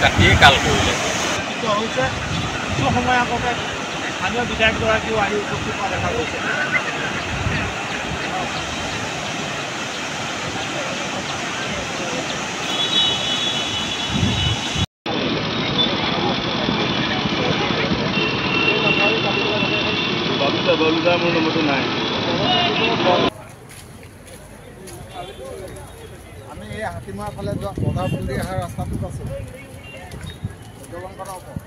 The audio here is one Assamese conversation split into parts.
কাটিয়ে কাল কৰিলে। হৈছে কিছু সময় আগতে স্থানীয় বিধায়কগৰাকীও আহি উপস্থিত হোৱা দেখা গৈছে। বাবুদা মোৰ নম্বৰটো নাই। আমি এই হাতীমাৰ ফালে যোৱা বজাৰ ফুলি অহা ৰাস্তাটোত আছোঁ। দলংখনৰ ওপৰত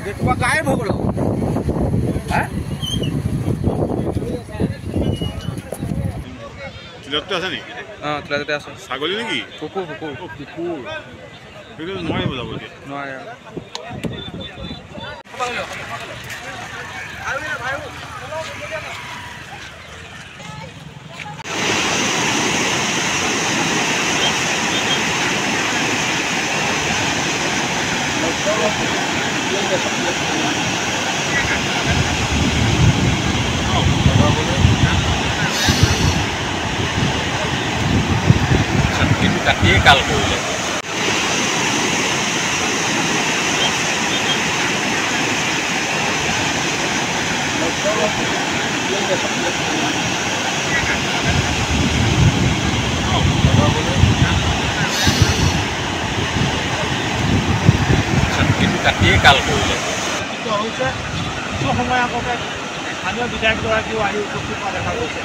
গেটৰ গায়েব হৈ গ'ল। তিলতটো আছে নেকি? অঁ তিলতে আছে। ছাগলী নেকি? কুকুৰ কুকুৰ কুকুৰ সেইটো নোৱাৰিব যাব এতিয়া। নোৱাৰে। কিন্তু কাটিয়ে কাল কৰিলে। কিন্তু কাটিয়ে কাল কৰিলে। হৈছে কিছু সময় আগতে স্থানীয় বিধায়কগৰাকীও আহি উপস্থিত হোৱা দেখা গৈছে।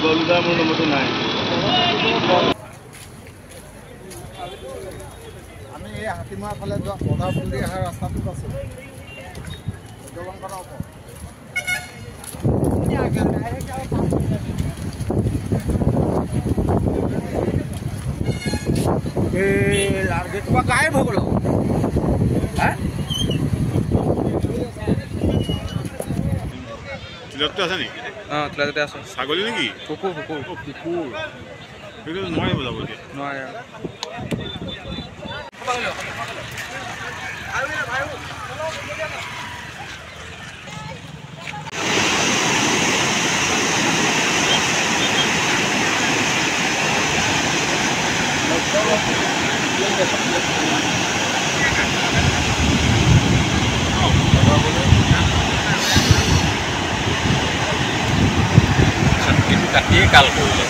বাবুদা মোৰ নম্বৰটো নাই। আমি এই হাতীমাৰ ফালে যোৱা বজাৰ ফুলি অহা ৰাস্তাটোত আছোঁ। দলংখনৰ ওপৰত গেটৰ গায়েব হৈ গ'ল। তিলতটো আছে নেকি? অঁ তিলতে আছে। ছাগলী নেকি? কুকুৰ কুকুৰ কুকুৰ সেইটো নোৱাৰিব যাব এতিয়া। নোৱাৰে। কিন্তু কাটিয়ে কাল কৰিলে।